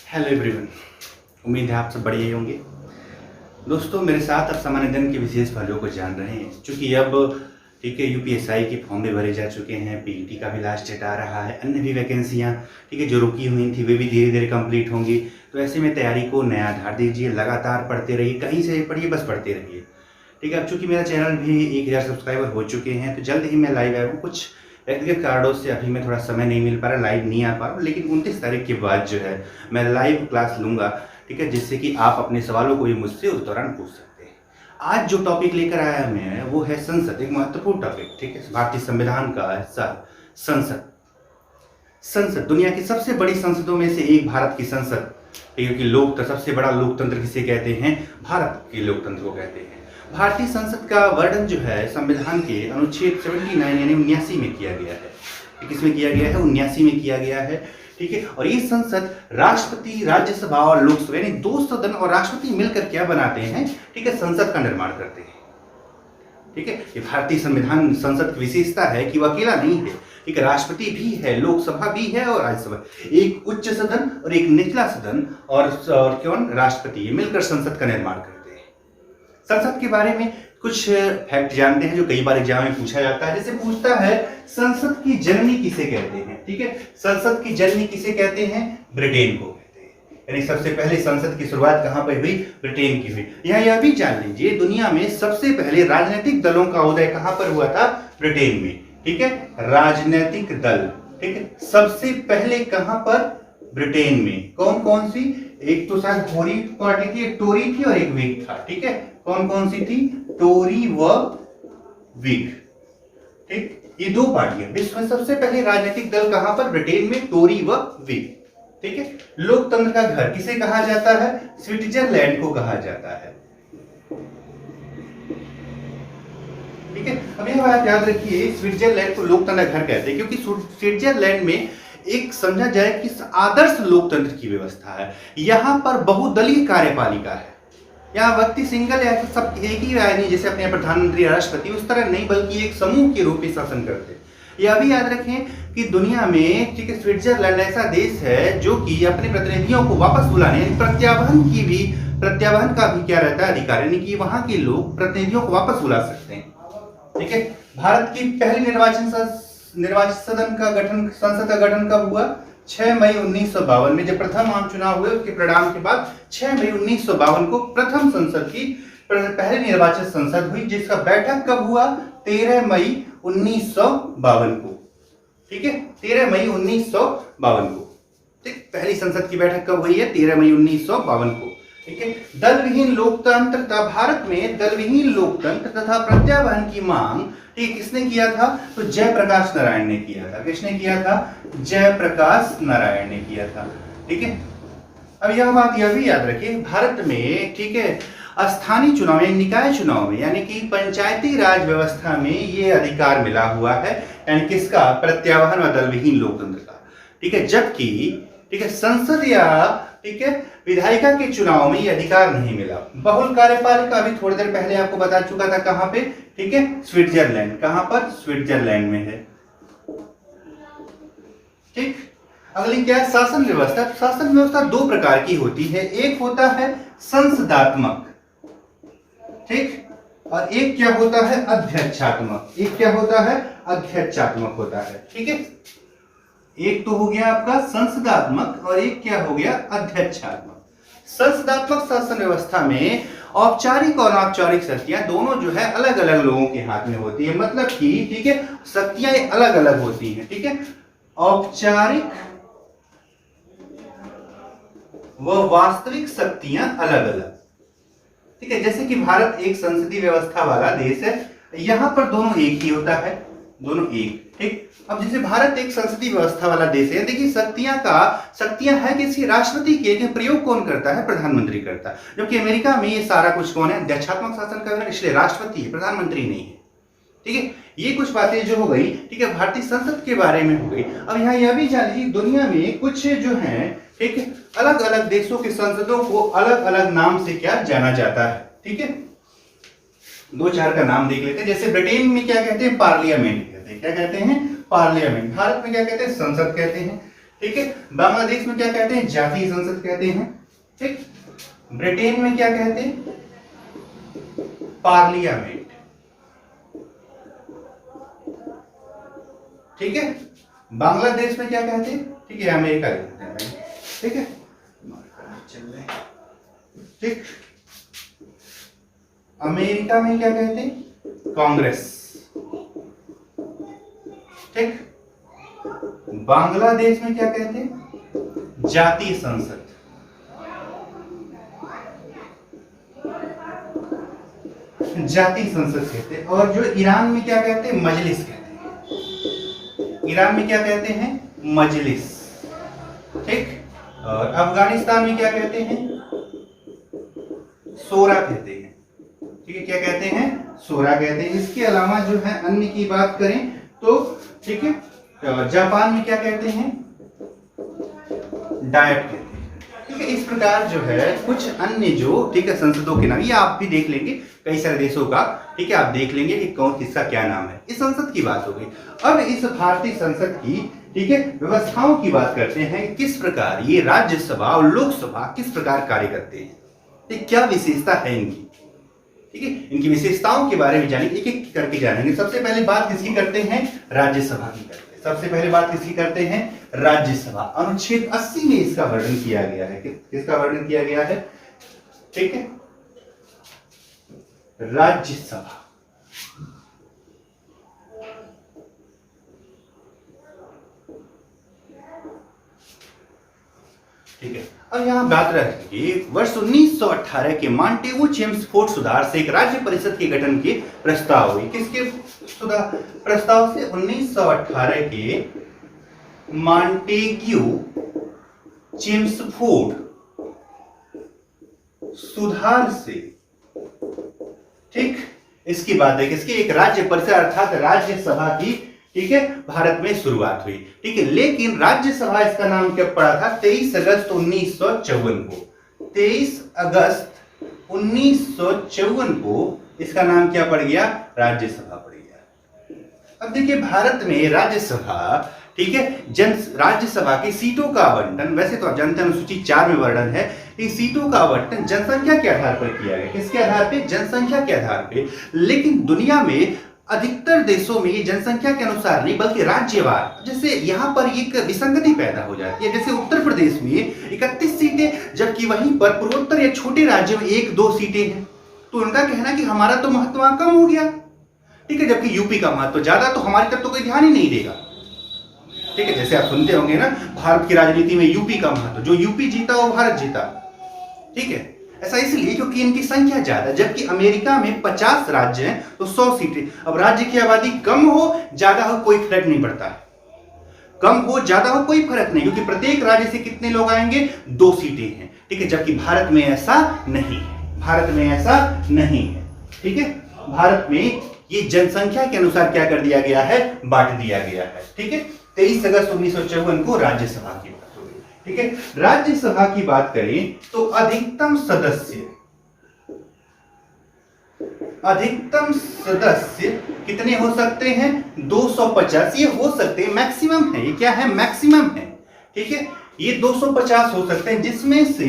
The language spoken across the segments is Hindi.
Hello everyone. उम्मीद है आप सब बढ़िया ही होंगे। दोस्तों, मेरे साथ अब सामान्य जन के विशेष पहलुओं को जान रहे हैं, क्योंकि अब ठीक है यूपीएसआई के फॉर्म भी भरे जा चुके हैं, पीईटी का भी लास्ट डेट आ रहा है, अन्य भी वैकेंसियां ठीक है जो रुकी हुई थी वे भी धीरे धीरे कंप्लीट होंगी। तो ऐसे में तैयारी को नया आधार दीजिए, लगातार पढ़ते रहिए, कहीं से पढ़िए, बस पढ़ते रहिए। ठीक है, अब चूँकि मेरा चैनल भी 1000 सब्सक्राइबर हो चुके हैं, तो जल्द ही मैं लाइव आया हूँ। कुछ व्यक्तिगत कारणों से अभी मैं थोड़ा समय नहीं मिल पा रहा, लाइव नहीं आ पा रहा हूँ, लेकिन 29 तारीख के बाद जो है मैं लाइव क्लास लूँगा। ठीक है, जिससे कि आप अपने सवालों को भी मुझसे उस दौरान पूछ सकते हैं। आज जो टॉपिक लेकर आया मैं वो है संसद, एक महत्वपूर्ण टॉपिक। ठीक है, भारतीय संविधान का हिस्सा संसद। संसद दुनिया की सबसे बड़ी संसदों में से एक भारत की संसद, क्योंकि लोकतंत्र, सबसे बड़ा लोकतंत्र किसे कहते हैं? भारत के लोकतंत्र को कहते हैं। भारतीय संसद का वर्णन जो है संविधान के अनुच्छेद 79 यानी 79 में किया गया है। किसमें किया गया है? 79 में किया गया है। ठीक है, और ये संसद राष्ट्रपति, राज्यसभा और लोकसभा यानी दो सदन और राष्ट्रपति मिलकर क्या बनाते हैं? ठीक है, संसद का निर्माण करते हैं। ठीक है, ये भारतीय संविधान संसद की विशेषता है कि वो अकेला नहीं है। एक राष्ट्रपति भी है, लोकसभा भी है और राज्यसभा, एक उच्च सदन और एक निचला सदन और कौन? राष्ट्रपति, मिलकर संसद का निर्माण करते हैं। संसद के बारे में कुछ फैक्ट जानते हैं जो कई बार एग्जाम में पूछा जाता है। जैसे पूछता है संसद की जननी किसे कहते हैं? ठीक है, संसद की जननी किसे कहते हैं? ब्रिटेन को कहते हैं। यानी सबसे पहले संसद की शुरुआत कहां पर हुई? ब्रिटेन की हुई। यह भी जान लीजिए, दुनिया में सबसे पहले राजनीतिक दलों का उदय कहां पर हुआ था? ब्रिटेन में। ठीक है, राजनीतिक दल, ठीक है, सबसे पहले कहां पर? ब्रिटेन में। कौन कौन सी? एक तो शायद टोरी पार्टी थी, एक टोरी थी और एक व्हिग था। ठीक है, कौन कौन सी थी? टोरी व व्हिग। ठीक, ये दो पार्टियां। विश्व में सबसे पहले राजनीतिक दल कहां पर? ब्रिटेन में, टोरी व व्हिग। ठीक है, लोकतंत्र का घर किसे कहा जाता है? स्विट्जरलैंड को कहा जाता है। ठीक है, अब यह बात याद रखिए, स्विट्जरलैंड को लोकतंत्र घर कहते हैं क्योंकि स्विट्जरलैंड में एक समझा जाए कि आदर्श लोकतंत्र की व्यवस्था है। यहां पर बहुदलीय कार्यपालिका है। यहाँ व्यक्ति सिंगल या सब एक ही राय नहीं, जैसे अपने प्रधानमंत्री, राष्ट्रपति, उस तरह नहीं, बल्कि एक समूह के रूप में शासन करते हैं। यह भी याद रखें कि दुनिया में, ठीक है, स्विट्जरलैंड ऐसा देश है जो कि अपने प्रतिनिधियों को वापस बुलाने, प्रत्यावर्तन का भी क्या रहता है? अधिकार, यानी कि वहां के लोग प्रतिनिधियों को वापस बुला सकते हैं। ठीक है, भारत की पहली निर्वाचित सदन का गठन, संसद का गठन कब हुआ? 6 मई 1952 में, जब प्रथम आम चुनाव हुए उसके परिणाम के बाद 6 मई 1952 को प्रथम संसद की पहली निर्वाचित संसद हुई, जिसका बैठक कब हुआ? 13 मई 1952 को। ठीक है, 13 मई 1952 को। ठीक, पहली संसद की बैठक कब हुई है? 13 मई 1952 को। ठीक है, दल विहीन लोकतंत्र था। भारत में दल विहीन लोकतंत्र तथा प्रत्यावर्तन की मांग, ठीक, किसने किया था? तो जयप्रकाश नारायण ने किया था। किसने किया था? जयप्रकाश नारायण ने किया था। ठीक है, अब यह बात यह भी याद रखिए, भारत में, ठीक है, स्थानीय चुनाव यानी निकाय चुनाव में, यानी कि पंचायती राज व्यवस्था में ये अधिकार मिला हुआ है, यानी किसका? प्रत्यावर्तन और दल विहीन लोकतंत्र का। ठीक है, जबकि ठीक है संसद या ठीक है विधायिका के चुनाव में ये अधिकार नहीं मिला। बहुल कार्यपालिका अभी थोड़ी देर पहले आपको बता चुका था, कहां पे? ठीक है, स्विट्जरलैंड। कहां पर? स्विट्जरलैंड में है। ठीक, अगली क्या है? शासन व्यवस्था। शासन व्यवस्था दो प्रकार की होती है, एक होता है संसदात्मक, ठीक, और एक क्या होता है? अध्यक्षात्मक। एक क्या होता है? अध्यक्षात्मक होता है। ठीक है, एक तो हो गया आपका संसदात्मक और एक क्या हो गया? अध्यक्षात्मक। संसदात्मक शासन व्यवस्था में औपचारिक और अनौपचारिक शक्तियां दोनों जो है अलग अलग लोगों के हाथ में होती है, मतलब कि ठीक है शक्तियां अलग अलग होती हैं। ठीक है, औपचारिक व वास्तविक शक्तियां अलग अलग। ठीक है, जैसे कि भारत एक संसदीय व्यवस्था वाला देश है, यहां पर दोनों एक ही होता है, दोनों एक। ठीक, अब जैसे भारत एक संसदीय व्यवस्था वाला देश है, देखिए शक्तियां है किसी राष्ट्रपति के, प्रयोग कौन करता है? प्रधानमंत्री करता है। जबकि अमेरिका में ये सारा कुछ कौन है? अध्यक्षात्मक शासन कर रहा है, इसलिए राष्ट्रपति है, प्रधानमंत्री नहीं है। ठीक है, ये कुछ बातें जो हो गई, ठीक है, भारतीय संसद के बारे में हो गई। अब यहाँ यह भी जान लीजिए, दुनिया में कुछ जो है, ठीक है, अलग अलग देशों की संसदों को अलग अलग नाम से क्या जाना जाता है। ठीक है, दो चार का नाम देख लेते हैं। जैसे ब्रिटेन में क्या कहते हैं? पार्लियामेंट कहते हैं। क्या कहते हैं? पार्लियामेंट। भारत में क्या कहते हैं? संसद कहते हैं। ठीक है। बांग्लादेश में क्या कहते हैं? जातीय संसद कहते हैं। ठीक। ब्रिटेन में क्या कहते हैं? पार्लियामेंट। ठीक है। बांग्लादेश में क्या कहते हैं? ठीक है, अमेरिका कहते हैं। ठीक है, चल रहे। ठीक। अमेरिका में क्या कहते हैं? कांग्रेस। ठीक। बांग्लादेश में क्या कहते हैं? जातीय संसद। जातीय संसद कहते हैं। और जो ईरान में क्या कहते हैं? मजलिस कहते हैं। ईरान में क्या कहते हैं? मजलिस। ठीक। और अफगानिस्तान में क्या कहते हैं? शोरा कहते हैं। ठीक है, क्या कहते हैं? शोरा कहते हैं। इसके अलावा जो है अन्य की बात करें तो ठीक है, जापान में क्या कहते हैं? डायट कहते हैं। ठीक है, इस प्रकार जो है कुछ अन्य जो ठीक है संसदों के नाम, ये आप भी देख लेंगे कई सारे देशों का। ठीक है, आप देख लेंगे कि कौन किसका क्या नाम है। इस संसद की बात हो गई। अब इस भारतीय संसद की ठीक है व्यवस्थाओं की बात करते हैं, किस प्रकार ये राज्यसभा और लोकसभा किस प्रकार कार्य करते हैं, ठीक, क्या विशेषता है इनकी। ठीक है, इनकी विशेषताओं के बारे में जानेंगे, एक एक करके जानेंगे। सबसे पहले बात किसकी करते हैं? राज्यसभा की करते हैं। सबसे पहले बात किसकी करते हैं? राज्यसभा। अनुच्छेद 80 में इसका वर्णन किया गया है। किसका वर्णन किया गया है? ठीक है, राज्यसभा। ठीक है, अब यहां बात रही वर्ष 1918 के मॉन्टेगू चेम्सफोर्ड सुधार से एक राज्य परिषद के गठन के प्रस्ताव हुई। किसके सुधार प्रस्ताव से? 1918 के मॉन्टेग्यू चेम्सफोर्ड सुधार से। ठीक, इसकी बात है किसकी? एक राज्य परिषद अर्थात राज्यसभा की ठीक है भारत में शुरुआत हुई। ठीक है, लेकिन राज्यसभा इसका नाम क्या पड़ा था? 23 अगस्त 1954 को। 23 अगस्त 1954 को इसका नाम क्या पड़ गया? राज्यसभा पड़ गया। अब देखिए भारत में राज्यसभा ठीक है राज्यसभा की सीटों का आवंटन, वैसे तो आप जानते हैं अनुसूची 4 में वर्णन है, इन सीटों का आवंटन जनसंख्या के आधार पर किया गया। किसके आधार पे? जनसंख्या के आधार पे। लेकिन दुनिया में अधिकतर देशों में ये जनसंख्या के अनुसार नहीं बल्कि राज्यवार, जैसे यहां पर एक विसंगति पैदा हो जाती है। जैसे उत्तर प्रदेश में 31 सीटें, जबकि वहीं पर पूर्वोत्तर या छोटे राज्यों में 1-2 सीटें हैं। तो उनका कहना कि हमारा तो महत्व वहां कम हो गया। ठीक है, जबकि यूपी का महत्व ज्यादा, तो हमारी तरफ तो कोई ध्यान ही नहीं देगा। ठीक है, जैसे आप सुनते होंगे ना भारत की राजनीति में यूपी का महत्व, जो यूपी जीता वो भारत जीता। ठीक है, ऐसा इसलिए क्योंकि इनकी संख्या ज्यादा, जबकि अमेरिका में 50 राज्य हैं तो 100 सीटें। अब राज्य की आबादी कम हो ज्यादा हो कोई फर्क नहीं पड़ता है, कम हो ज्यादा हो कोई फर्क नहीं, क्योंकि प्रत्येक राज्य से कितने लोग आएंगे? 2 सीटें हैं। ठीक है, जबकि भारत में ऐसा नहीं है। भारत में ऐसा नहीं है। ठीक है, भारत में ये जनसंख्या के अनुसार क्या कर दिया गया है? बांट दिया गया है। ठीक है, 23 अगस्त 1954 को राज्यसभा की बात हो गई। ठीक है, राज्यसभा की बात करें तो अधिकतम सदस्य कितने हो सकते हैं? 250। ये हो सकते हैं, मैक्सिमम है। ये क्या है? मैक्सिमम है। ठीक है, ये 250 हो सकते हैं, जिसमें से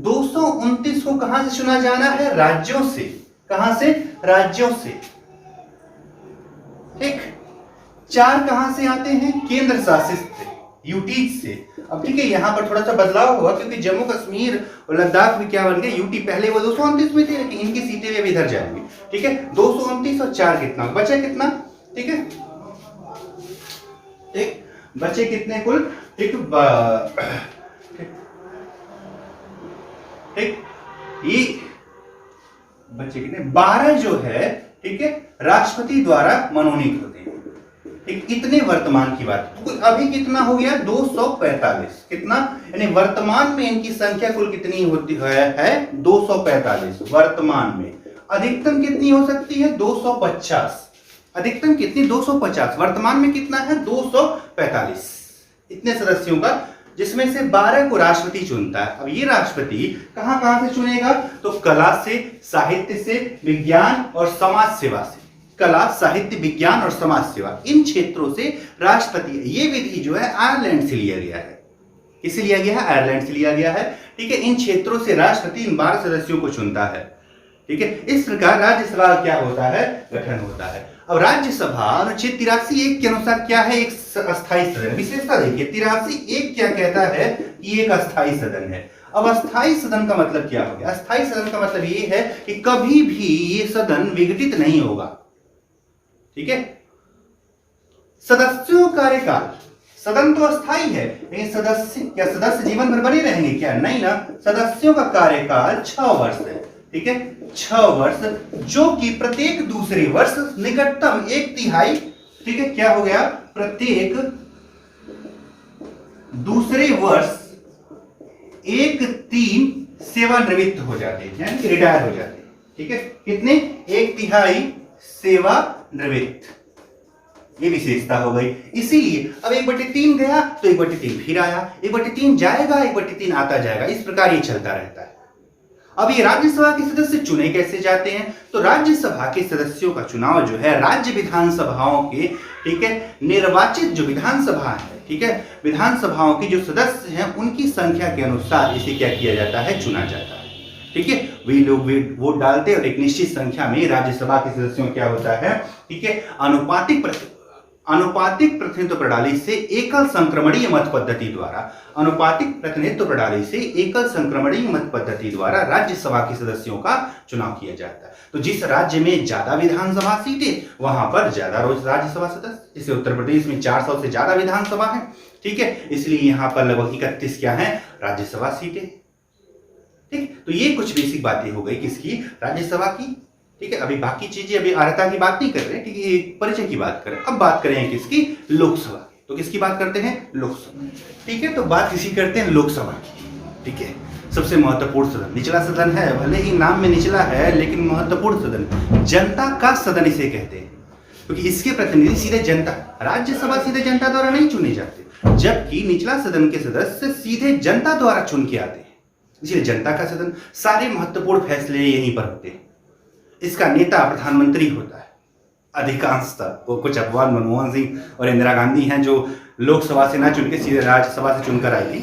229 को कहां से चुना जाना है? राज्यों से। कहां से? राज्यों से। ठीक, 4 कहां से आते हैं? केंद्र शासित से, यूटीज से। अब ठीक है, यहां पर थोड़ा सा बदलाव हुआ क्योंकि जम्मू कश्मीर और लद्दाख में क्या बन गए? यूटी पहले वो 229 में थे, लेकिन इनकी सीटें भी इधर जाएंगी। ठीक है, 229 और 4 कितना बचा? कितना? ठीक है, ठीक, बचे कितने कुल? ठीक, ठीक, ये बचे कितने? 12 जो है ठीक है राष्ट्रपति द्वारा मनोनीत होते हैं। ठीक, इतने वर्तमान की बात। तो अभी कितना हो गया? 245। कितना? यानी वर्तमान में इनकी संख्या कुल कितनी होती है? 245 वर्तमान में। अधिकतम कितनी हो सकती है? 250। अधिकतम कितनी? 250। वर्तमान में कितना है? 245। इतने सदस्यों का, जिसमें से 12 को राष्ट्रपति चुनता है। अब ये राष्ट्रपति कहां कहां से चुनेगा? तो कला से, साहित्य से, विज्ञान और समाज सेवा से। कला, साहित्य, विज्ञान और समाज सेवा, इन क्षेत्रों से राष्ट्रपति। ये विधि जो है आयरलैंड से लिया गया है। किससे लिया गया है? आयरलैंड से लिया गया है। ठीक है, इन क्षेत्रों से राष्ट्रपति इन 12 सदस्यों को चुनता है। ठीक है, इस प्रकार राज्यसभा का क्या होता है? गठन होता है। अब राज्यसभा अनुच्छेद 83(1) के अनुसार क्या है? एक अस्थायी सदन। विशेषता देखिए, 83(1) क्या कहता है कि एक अस्थायी सदन है। अब अस्थायी सदन का मतलब क्या हो गया? अस्थायी सदन का मतलब ये है कि कभी भी ये सदन विघटित नहीं होगा। ठीक है, सदस्यों कार्यकाल, सदन तो अस्थायी है लेकिन सदस्य जीवन भर बने रहेंगे क्या? नहीं ना, सदस्यों का कार्यकाल 6 वर्ष है। ठीक है, 6 वर्ष, जो कि प्रत्येक दूसरे वर्ष निकटतम 1/3, ठीक है, क्या हो गया? प्रत्येक दूसरे वर्ष 1/3 सेवानिवृत्त हो जाते हैं, यानी कि रिटायर हो जाते हैं। ठीक है, कितने? 1/3 सेवानिवृत्त, ये विशेषता हो गई। इसीलिए अब 1/3 गया तो 1/3 फिर आया, 1/3 जाएगा, 1/3 आता जाएगा, इस प्रकार ये चलता रहता है। अब ये राज्यसभा के सदस्य चुने कैसे जाते हैं? तो राज्यसभा के सदस्यों का चुनाव जो है राज्य विधानसभाओं के, ठीक है, निर्वाचित जो विधानसभा है, ठीक है, विधानसभाओं के जो सदस्य हैं उनकी संख्या के अनुसार इसे क्या किया जाता है? चुना जाता है। ठीक है, वे लोग वोट डालते हैं और एक निश्चित संख्या में राज्यसभा के सदस्यों क्या होता है? ठीक है, अनुपातिक प्रतिनिधित्व प्रणाली से एकल संक्रमणीय मत पद्धति द्वारा, अनुपातिक प्रतिनिधित्व प्रणाली से एकल संक्रमणीय मत पद्धति द्वारा राज्यसभा के सदस्यों का चुनाव किया जाता है। तो जिस राज्य में ज्यादा विधानसभा सीटें वहां पर ज्यादा रोज राज्यसभा सदस्य। जैसे उत्तर प्रदेश में 400 से ज्यादा विधानसभा है। ठीक है, इसलिए यहां पर लगभग 31 क्या है? राज्यसभा सीटें। ठीक, तो ये कुछ बेसिक बातें हो गई किसकी? राज्यसभा की। ठीक है, अभी बाकी चीजें, अभी अर्हता की बात नहीं कर रहे, ठीक है, परिचय की बात करें। अब बात करें किसकी? लोकसभा की। तो किसकी बात करते हैं? लोकसभा। ठीक है, तो बात किसी करते हैं लोकसभा की। ठीक है, सबसे महत्वपूर्ण सदन, निचला सदन है, भले ही नाम में निचला है लेकिन महत्वपूर्ण सदन, जनता का सदन इसे कहते हैं, क्योंकि इसके प्रतिनिधि सीधे जनता, राज्यसभा सीधे जनता द्वारा नहीं चुने जाते, जबकि निचला सदन के सदस्य सीधे जनता द्वारा चुन के आते हैं, इसलिए जनता का सदन। सारे महत्वपूर्ण फैसले यहीं पर होते हैं। इसका नेता प्रधानमंत्री होता है अधिकांशतः। वो कुछ अपवाद मनमोहन सिंह और इंदिरा गांधी हैं जो लोकसभा से ना चुन के सीधे राज्यसभा से चुनकर आई थी,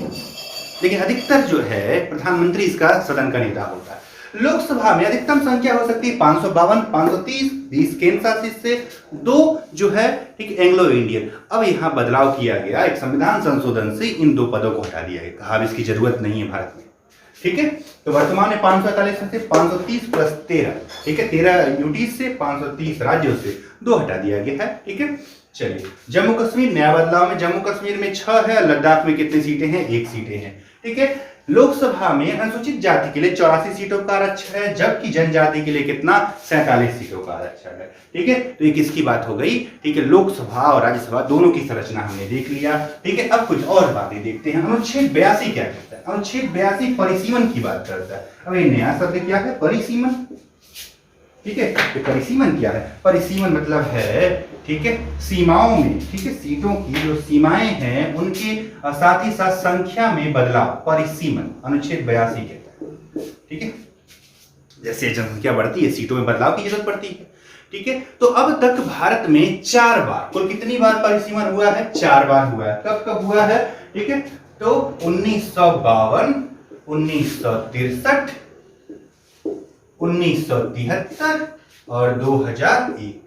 लेकिन अधिकतर जो है प्रधानमंत्री इसका सदन का नेता होता है। लोकसभा में अधिकतम संख्या हो सकती है 552, 530, 20 केंद्र शासित से, 2 जो है, ठीक, एंग्लो इंडियन। अब यहाँ बदलाव किया गया, एक संविधान संशोधन से इन 2 पदों को हटा दिया गया, कहा इसकी जरूरत नहीं है भारत में। ठीक है, तो वर्तमान में 541 में से 530 प्लस 13, ठीक है, 13 यूटी से 530 राज्यों से 2 हटा दिया गया है। ठीक है, चलिए जम्मू कश्मीर, नया बदलाव में जम्मू कश्मीर में 6 है, लद्दाख में कितनी सीटें हैं? 1 सीटें हैं। ठीक है, लोकसभा में अनुसूचित जाति के लिए 84 सीटों का आरक्षण है, जबकि जनजाति के लिए कितना? 47 सीटों का आरक्षण है। ठीक है, तो ये किसकी बात हो गई? ठीक है, लोकसभा और राज्यसभा दोनों की संरचना हमने देख लिया। ठीक है, अब कुछ और बातें देखते हैं। अनुच्छेद 82 क्या कहता है? अनुच्छेद 82 परिसीमन की बात करता है। अब ये नया शब्द क्या है? परिसीमन। ठीक है, तो परिसीमन क्या है? परिसीमन मतलब है, ठीक है, सीमाओं में, ठीक है, सीटों की जो सीमाएं हैं उनके साथ ही साथ संख्या में बदलाव, परिसीमन अनुच्छेद 82 कहता है। ठीक है, जैसे जनसंख्या बढ़ती है सीटों में बदलाव की जरूरत पड़ती है। ठीक है, तो अब तक भारत में 4 बार, कुल कितनी बार परिसीमन हुआ है? 4 बार हुआ है। कब कब हुआ है? ठीक है, तो 1952, 1963, 1973 और 2001।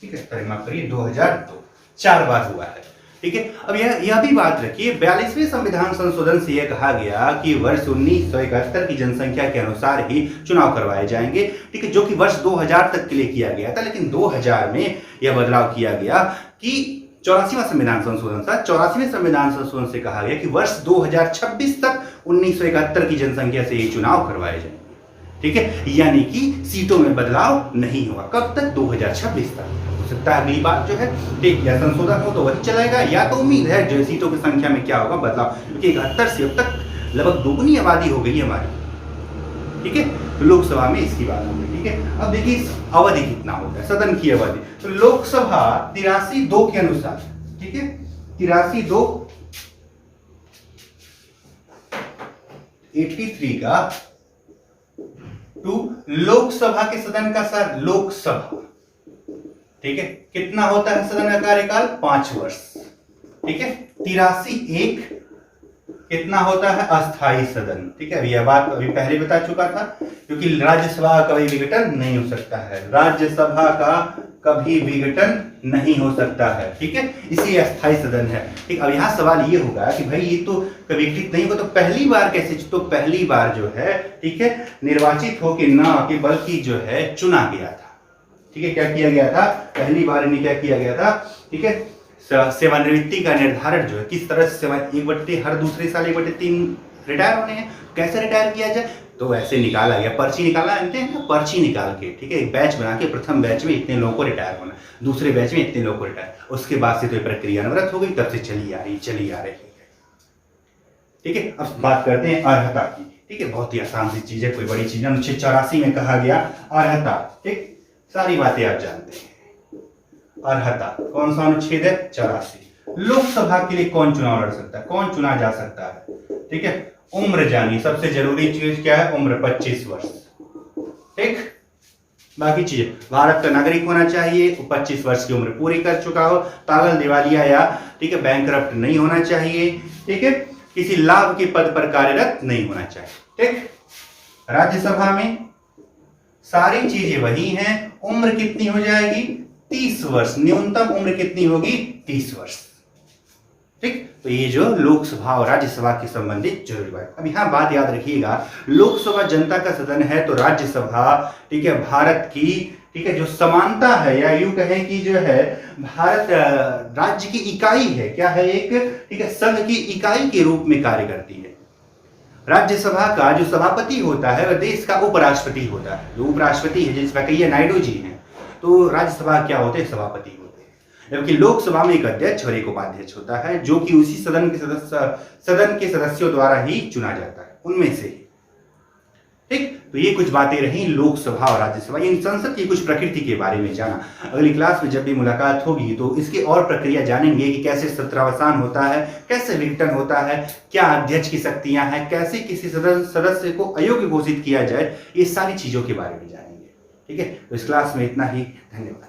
ठीक है, माफ करिए 2002, 4 बार हुआ है। ठीक है, अब यह भी बात रखिए, 42वें संविधान संशोधन से यह कहा गया कि वर्ष 1971 की जनसंख्या के अनुसार ही चुनाव करवाए जाएंगे। ठीक है, जो कि वर्ष 2000 तक के लिए किया गया था, लेकिन 2000 में यह बदलाव किया गया कि 84वां संविधान संशोधन था। 84वें संविधान संशोधन से कहा गया कि वर्ष 2026 तक 1971 की जनसंख्या से ही चुनाव करवाए जाएंगे। ठीक है, यानी कि सीटों में बदलाव नहीं होगा। कब तक? 2026 तक। हो सकता है अगली बार जो है, ठीक, या संशोधन हो तो वही चलेगा, या तो उम्मीद है जो सीटों की संख्या में क्या होगा? बदलाव, क्योंकि 71 से अब तक लगभग दोगुनी आबादी हो गई है हमारी। ठीक है, तो लोकसभा में इसकी बात हो गई। ठीक है, अब देखिए अवधि कितना होता है सदन की अवधि। तो लोकसभा 83(2) के अनुसार, ठीक है, 83(2) 83 का 2 लोकसभा के सदन का सर, लोकसभा, ठीक है, कितना होता है सदन का कार्यकाल? 5 वर्ष। ठीक है, 83(1) कितना होता है अस्थाई सदन। ठीक है, यह बात अभी पहले बता चुका था, क्योंकि राज्यसभा का कभी विघटन नहीं हो सकता है, राज्यसभा का कभी विघटन नहीं हो सकता है। ठीक है, इसी अस्थाई सदन है। ठीक, अब यहाँ सवाल ये होगा कि भाई ये तो विघटित नहीं होगा तो पहली बार कैसे, तो पहली बार जो है, ठीक है, निर्वाचित होके ना कि बल्कि जो है चुना गया था। ठीक है, क्या किया गया था, पहली बार इन्हें क्या किया गया था, ठीक है, सेवानिवृत्ति का निर्धारण जो है किस तरह से हर दूसरे साल 1/3 रिटायर होने हैं, कैसे रिटायर किया जाए, तो ऐसे निकाला गया, पर्ची निकाला जानते हैं ना, पर्ची निकाल के, ठीक है, एक बैच बना के प्रथम बैच में इतने लोगों को रिटायर होना, दूसरे बैच में इतने लोगों को रिटायर, उसके बाद से तो ये प्रक्रिया अनवरत हो गई, तब से चली आ रही है। ठीक है, अब बात करते हैं अर्हता की। ठीक है, बहुत ही आसान सी चीज है, कोई बड़ी चीज है। अनुच्छेद 84 में कहा गया अर्हता। ठीक, सारी बातें आप जानते हैं। अर्हता कौन सा अनुच्छेद है, 84। लोकसभा के लिए कौन चुनाव लड़ सकता है, कौन चुना जा सकता है। ठीक है, उम्र जानिए, सबसे जरूरी चीज क्या है, उम्र 25 वर्ष। ठीक, बाकी चीजें, भारत का नागरिक होना चाहिए, 25 वर्ष की उम्र पूरी कर चुका हो, पागल, दिवालिया या ठीक है बैंकरप्ट नहीं होना चाहिए। ठीक है, किसी लाभ के पद पर कार्यरत नहीं होना चाहिए। ठीक, राज्यसभा में सारी चीजें वही हैं। उम्र कितनी हो जाएगी, 30 वर्ष, न्यूनतम उम्र कितनी होगी, 30 वर्ष। ठीक, तो ये जो लोकसभा और राज्यसभा के संबंधित जरूरी बात। अब यहां बात याद रखिएगा, लोकसभा जनता का सदन है तो राज्यसभा, ठीक है, भारत की, ठीक है, जो समानता है, या यूं कहें कि जो है भारत राज्य की इकाई है, क्या है, एक, ठीक है, संघ की इकाई के रूप में कार्य करती है। राज्यसभा का जो सभापति होता है वह देश का उपराष्ट्रपति होता है। जो उपराष्ट्रपति है, जिस वेंकैया नायडू जी हैं, तो राज्यसभा क्या होते हैं, सभापति होते हैं। जबकि लोकसभा में एक अध्यक्ष और एक उपाध्यक्ष होता है, जो कि उसी सदन के सदस्यों द्वारा ही चुना जाता है, उनमें से ही। ठीक, तो ये कुछ बातें रही लोकसभा और राज्यसभा, इन संसद की कुछ प्रकृति के बारे में जाना। अगली क्लास में जब भी मुलाकात होगी तो इसकी और प्रक्रिया जानेंगे कि कैसे सत्रावसान होता है, कैसे विघटन होता है, क्या अध्यक्ष की शक्तियां हैं, कैसे किसी सदस्य को अयोग्य घोषित किया जाए, ये सारी चीजों के बारे में जानेंगे। ठीक है, तो इस क्लास में इतना ही, धन्यवाद।